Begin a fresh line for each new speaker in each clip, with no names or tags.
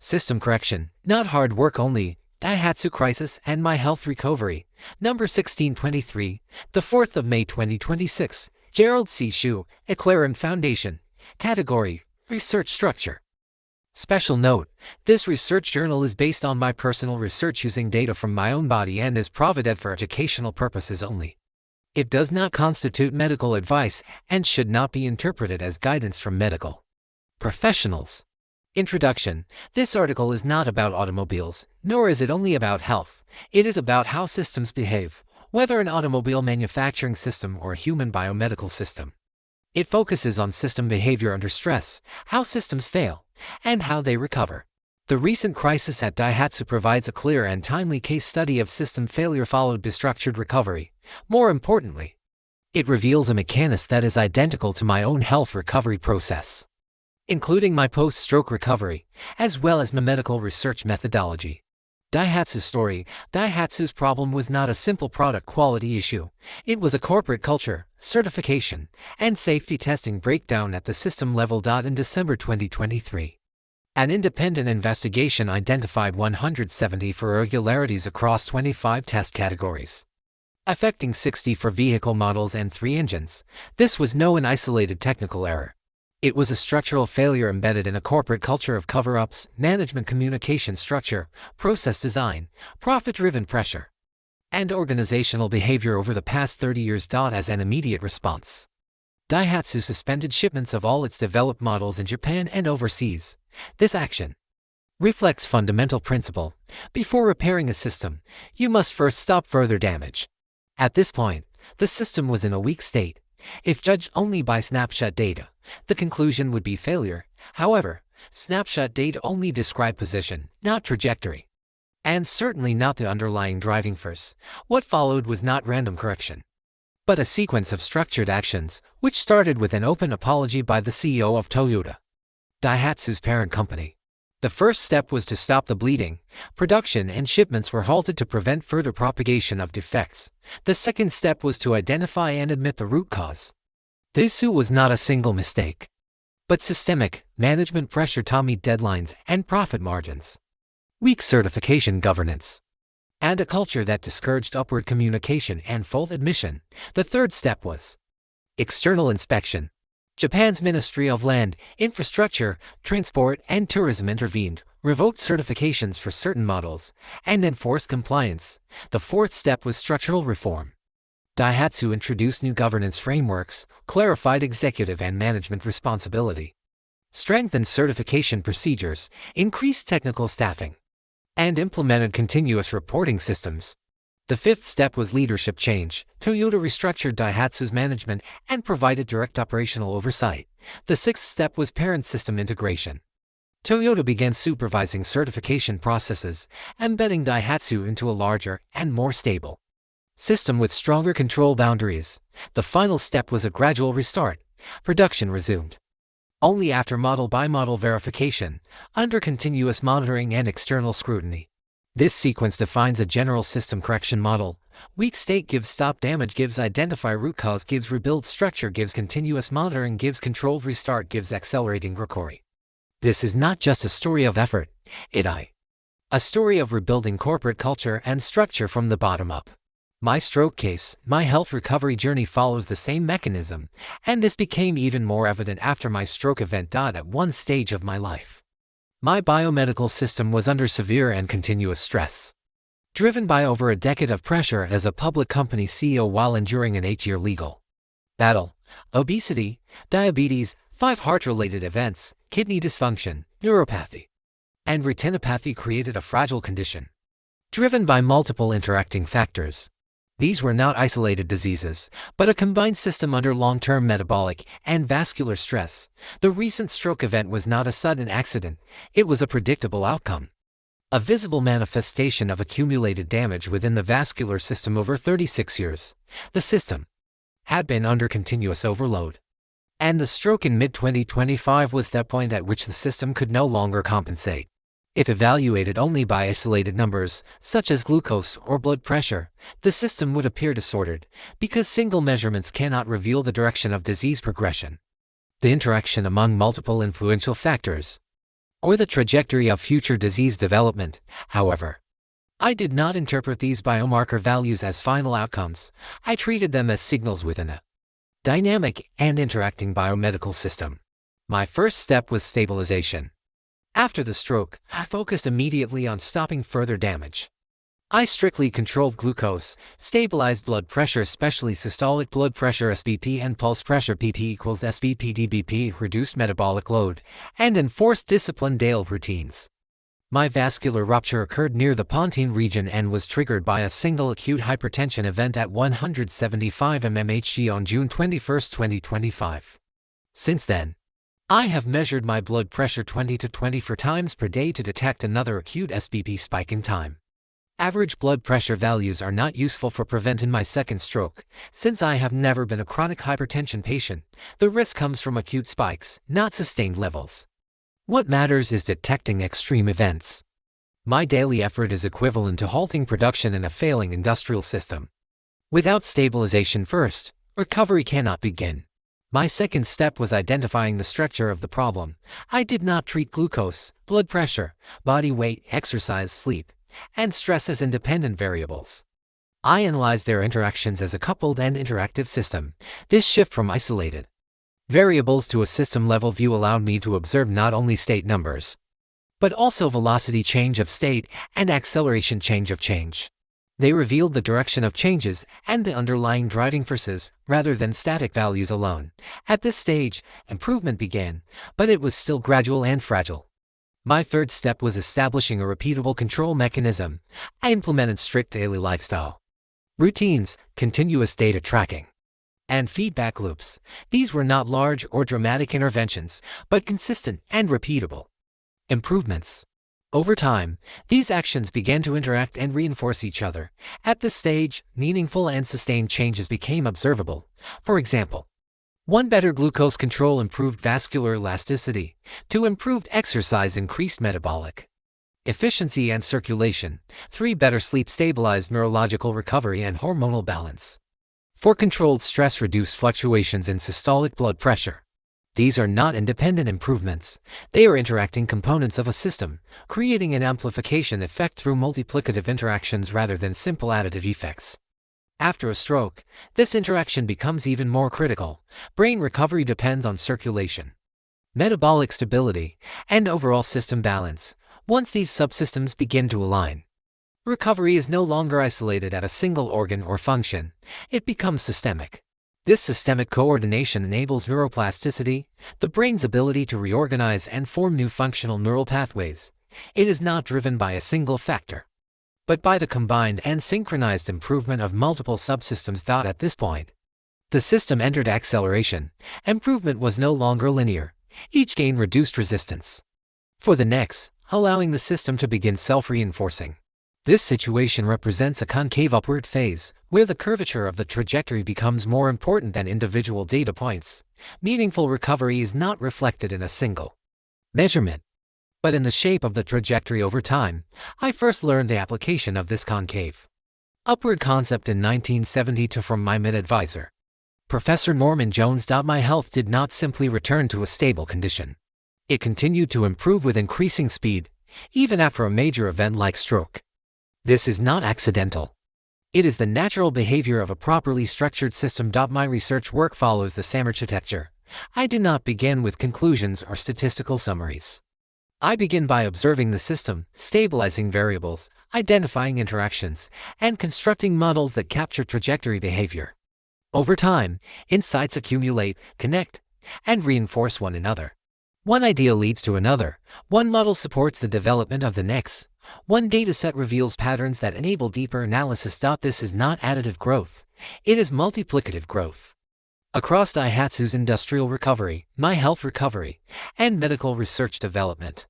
System correction, not hard work only. Daihatsu crisis and my health recovery. Number 1623, the 4th of May 2026. Gerald C. EclaireMD Foundation. Category: Research Structure. Special note: this research journal is based on my personal research using data from my own body and is provided for educational purposes only. It does not constitute medical advice and should not be interpreted as guidance from medical professionals. Introduction: this article is not about automobiles, nor is it only about health. It is about how systems behave, whether an automobile manufacturing system or a human biomedical system. It focuses on system behavior under stress, how systems fail, and how they recover. The recent crisis at Daihatsu provides a clear and timely case study of system failure followed by structured recovery. More importantly, it reveals a mechanism that is identical to my own health recovery process, including my post-stroke recovery, as well as my medical research methodology. Daihatsu's story: Daihatsu's problem was not a simple product quality issue. It was a corporate culture, certification, and safety testing breakdown at the system level. In December 2023, an independent investigation identified 174 irregularities across 25 test categories, affecting 64 vehicle models and 3 engines. This was no isolated technical error. It was a structural failure embedded in a corporate culture of cover-ups, management communication structure, process design, profit-driven pressure, and organizational behavior over the past 30 years. As an immediate response, Daihatsu suspended shipments of all its developed models in Japan and overseas. This action reflects fundamental principle: before repairing a system, you must first stop further damage. At this point, the system was in a weak state. If judged only by snapshot data, the conclusion would be failure. However, snapshot data only describe position, not trajectory, and certainly not the underlying driving force. What followed was not random correction, but a sequence of structured actions, which started with an open apology by the CEO of Toyota, Daihatsu's parent company. The first step was to stop the bleeding. Production and shipments were halted to prevent further propagation of defects. The second step was to identify and admit the root cause. This issue was not a single mistake, but systemic: management pressure to meet deadlines and profit margins, weak certification governance, and a culture that discouraged upward communication and full admission. The third step was external inspection. Japan's Ministry of Land, Infrastructure, Transport, and Tourism intervened, revoked certifications for certain models, and enforced compliance. The fourth step was structural reform. Daihatsu introduced new governance frameworks, clarified executive and management responsibility, strengthened certification procedures, increased technical staffing, and implemented continuous reporting systems. The fifth step was leadership change. Toyota restructured Daihatsu's management and provided direct operational oversight. The sixth step was parent system integration. Toyota began supervising certification processes, embedding Daihatsu into a larger and more stable system with stronger control boundaries. The final step was a gradual restart. Production resumed only after model-by-model verification, under continuous monitoring and external scrutiny. This sequence defines a general system correction model. Weak state gives stop damage, gives identify root cause, gives rebuild structure, gives continuous monitoring, gives controlled restart, gives accelerating recovery. This is not just a story of effort, a story of rebuilding corporate culture and structure from the bottom up. My stroke case, my health recovery journey follows the same mechanism, and this became even more evident after my stroke event. At one stage of my life, my biomedical system was under severe and continuous stress, driven by over a decade of pressure as a public company CEO while enduring an 8-year legal battle. Obesity, diabetes, 5 heart-related events, kidney dysfunction, neuropathy, and retinopathy created a fragile condition, driven by multiple interacting factors. These were not isolated diseases, but a combined system under long-term metabolic and vascular stress. The recent stroke event was not a sudden accident, it was a predictable outcome, a visible manifestation of accumulated damage within the vascular system over 36 years. The system had been under continuous overload, and the stroke in mid-2025 was that point at which the system could no longer compensate. If evaluated only by isolated numbers, such as glucose or blood pressure, the system would appear disordered, because single measurements cannot reveal the direction of disease progression. The interaction among multiple influential factors or the trajectory of future disease development. However, I did not interpret these biomarker values as final outcomes. I treated them as signals within a dynamic and interacting biomedical system. My first step was stabilization. After the stroke, I focused immediately on stopping further damage. I strictly controlled glucose, stabilized blood pressure, especially systolic blood pressure (SBP) and pulse pressure (PP equals SBP/dBP), reduced metabolic load, and enforced disciplined daily routines. My vascular rupture occurred near the pontine region and was triggered by a single acute hypertension event at 175 mmHg on June 21, 2025. Since then, I have measured my blood pressure 20 to 24 times per day to detect another acute SBP spike in time. Average blood pressure values are not useful for preventing my second stroke. Since I have never been a chronic hypertension patient, the risk comes from acute spikes, not sustained levels. What matters is detecting extreme events. My daily effort is equivalent to halting production in a failing industrial system. Without stabilization first, recovery cannot begin. My second step was identifying the structure of the problem. I did not treat glucose, blood pressure, body weight, exercise, sleep, and stress as independent variables. I analyzed their interactions as a coupled and interactive system. This shift from isolated variables to a system-level view allowed me to observe not only state numbers, but also velocity change of state and acceleration change of change. They revealed the direction of changes and the underlying driving forces, rather than static values alone. At this stage, improvement began, but it was still gradual and fragile. My third step was establishing a repeatable control mechanism. I implemented strict daily lifestyle routines, continuous data tracking, and feedback loops. These were not large or dramatic interventions, but consistent and repeatable improvements. Over time, these actions began to interact and reinforce each other. At this stage, meaningful and sustained changes became observable. For example, 1. Better glucose control improved vascular elasticity. 2. Improved exercise increased metabolic efficiency and circulation. 3. Better sleep stabilized neurological recovery and hormonal balance. 4. Controlled stress reduced fluctuations in systolic blood pressure. These are not independent improvements. They are interacting components of a system, creating an amplification effect through multiplicative interactions rather than simple additive effects. After a stroke, this interaction becomes even more critical. Brain recovery depends on circulation, metabolic stability, and overall system balance. Once these subsystems begin to align, recovery is no longer isolated at a single organ or function. It becomes systemic. This systemic coordination enables neuroplasticity, the brain's ability to reorganize and form new functional neural pathways. It is not driven by a single factor, but by the combined and synchronized improvement of multiple subsystems. At this point, the system entered acceleration. Improvement was no longer linear. Each gain reduced resistance for the next, allowing the system to begin self-reinforcing. This situation represents a concave upward phase, where the curvature of the trajectory becomes more important than individual data points. Meaningful recovery is not reflected in a single measurement, but in the shape of the trajectory over time. I first learned the application of this concave upward concept in 1972 from my mid-advisor, Professor Norman Jones. My health did not simply return to a stable condition. It continued to improve with increasing speed, even after a major event like stroke. This is not accidental. It is the natural behavior of a properly structured system. My research work follows the same architecture. I do not begin with conclusions or statistical summaries. I begin by observing the system, stabilizing variables, identifying interactions, and constructing models that capture trajectory behavior. Over time, insights accumulate, connect, and reinforce one another. One idea leads to another. One model supports the development of the next. One dataset reveals patterns that enable deeper analysis. This is not additive growth. It is multiplicative growth. Across Daihatsu's industrial recovery, my health recovery, and medical research development,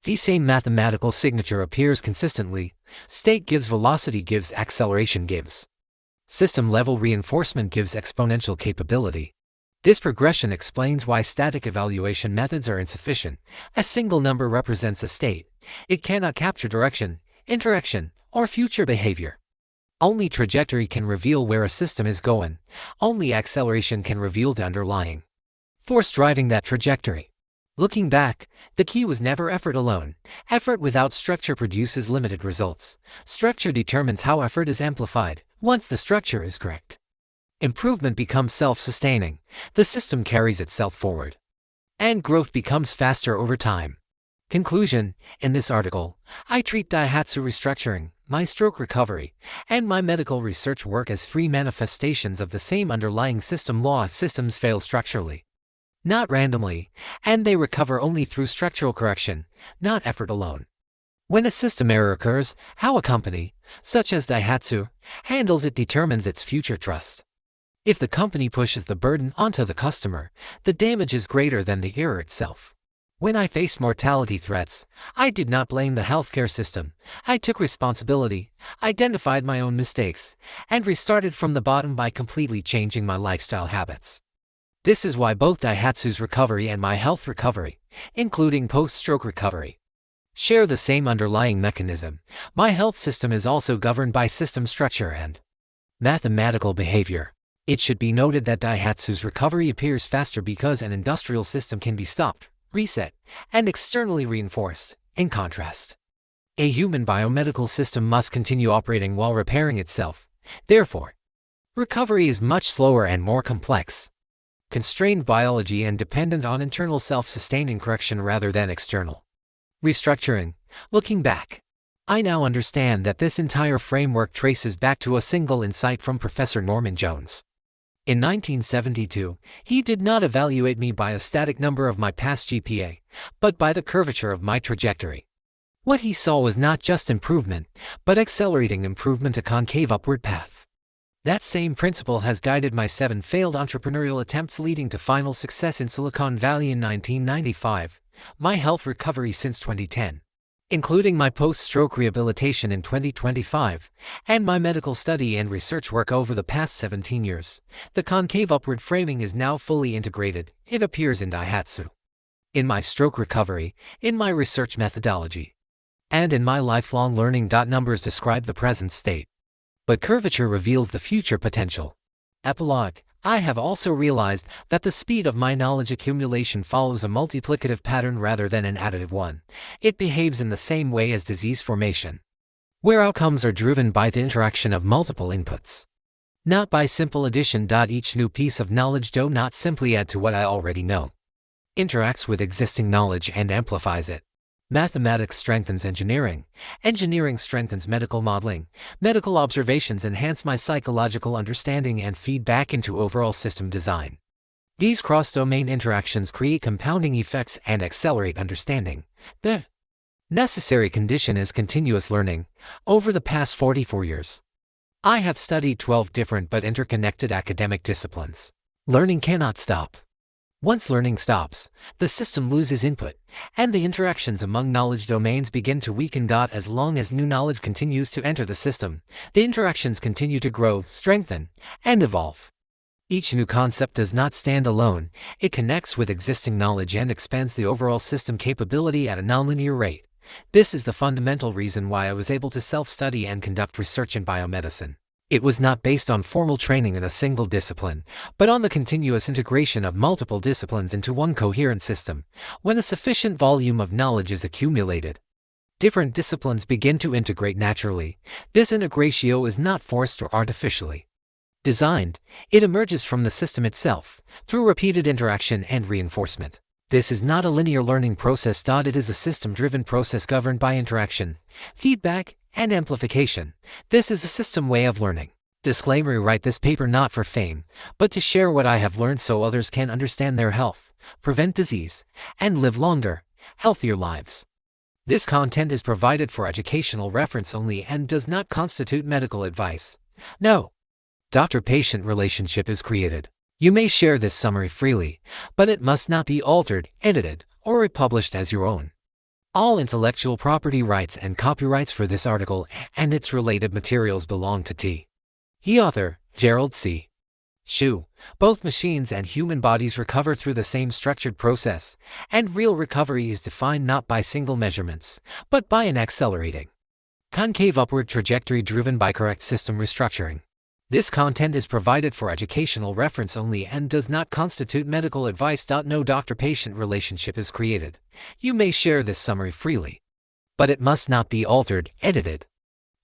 the same mathematical signature appears consistently. State gives velocity gives acceleration gives system-level reinforcement gives exponential capability. This progression explains why static evaluation methods are insufficient. A single number represents a state. It cannot capture direction, interaction, or future behavior. Only trajectory can reveal where a system is going. Only acceleration can reveal the underlying force driving that trajectory. Looking back, the key was never effort alone. Effort without structure produces limited results. Structure determines how effort is amplified. Once the structure is correct, improvement becomes self-sustaining. The system carries itself forward, and growth becomes faster over time. Conclusion: in this article, I treat Daihatsu restructuring, my stroke recovery, and my medical research work as three manifestations of the same underlying system law. Systems fail structurally, not randomly, and they recover only through structural correction, not effort alone. When a system error occurs, how a company, such as Daihatsu, handles it determines its future trust. If the company pushes the burden onto the customer, the damage is greater than the error itself. When I faced mortality threats, I did not blame the healthcare system. I took responsibility, identified my own mistakes, and restarted from the bottom by completely changing my lifestyle habits. This is why both Daihatsu's recovery and my health recovery, including post-stroke recovery, share the same underlying mechanism. My health system is also governed by system structure and mathematical behavior. It should be noted that Daihatsu's recovery appears faster because an industrial system can be stopped, reset, and externally reinforced. In contrast, a human biomedical system must continue operating while repairing itself. Therefore, recovery is much slower and more complex, constrained biology and dependent on internal self-sustaining correction rather than external restructuring. Looking back, I now understand that this entire framework traces back to a single insight from Professor Norman Jones. In 1972, he did not evaluate me by a static number of my past GPA, but by the curvature of my trajectory. What he saw was not just improvement, but accelerating improvement, a concave upward path. That same principle has guided my 7 failed entrepreneurial attempts leading to final success in Silicon Valley in 1995, my health recovery since 2010, including my post-stroke rehabilitation in 2025, and my medical study and research work over the past 17 years. The concave upward framing is now fully integrated. It appears in Daihatsu, in my stroke recovery, in my research methodology, and in my lifelong learning. Numbers describe the present state, but curvature reveals the future potential. Epilogue: I have also realized that the speed of my knowledge accumulation follows a multiplicative pattern rather than an additive one. It behaves in the same way as disease formation, where outcomes are driven by the interaction of multiple inputs, not by simple addition. Each new piece of knowledge does not simply add to what I already know. Interacts with existing knowledge and amplifies it. Mathematics strengthens engineering. Engineering strengthens medical modeling. Medical observations enhance my psychological understanding and feed back into overall system design. These cross-domain interactions create compounding effects and accelerate understanding. The necessary condition is continuous learning. Over the past 44 years, I have studied 12 different but interconnected academic disciplines. Learning cannot stop. Once learning stops, the system loses input, and the interactions among knowledge domains begin to weaken. As long as new knowledge continues to enter the system, the interactions continue to grow, strengthen, and evolve. Each new concept does not stand alone. It connects with existing knowledge and expands the overall system capability at a nonlinear rate. This is the fundamental reason why I was able to self-study and conduct research in biomedicine. It was not based on formal training in a single discipline, but on the continuous integration of multiple disciplines into one coherent system. When a sufficient volume of knowledge is accumulated, different disciplines begin to integrate naturally. This integratio is not forced or artificially designed. It emerges from the system itself, through repeated interaction and reinforcement. This is not a linear learning process. It is a system-driven process governed by interaction, feedback, and amplification. This is a system way of learning. Disclaimer: I write this paper not for fame, but to share what I have learned so others can understand their health, prevent disease, and live longer, healthier lives. This content is provided for educational reference only and does not constitute medical advice. No doctor-patient relationship is created. You may share this summary freely, but it must not be altered, edited, or republished as your own. All intellectual property rights and copyrights for this article and its related materials belong to the author, Gerald C. Both machines and human bodies recover through the same structured process, and real recovery is defined not by single measurements, but by an accelerating, concave upward trajectory driven by correct system restructuring. This content is provided for educational reference only and does not constitute medical advice. No doctor-patient relationship is created. You may share this summary freely, but it must not be altered, edited,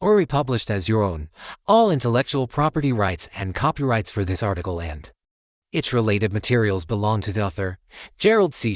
or republished as your own. All intellectual property rights and copyrights for this article and its related materials belong to the author, Gerald C.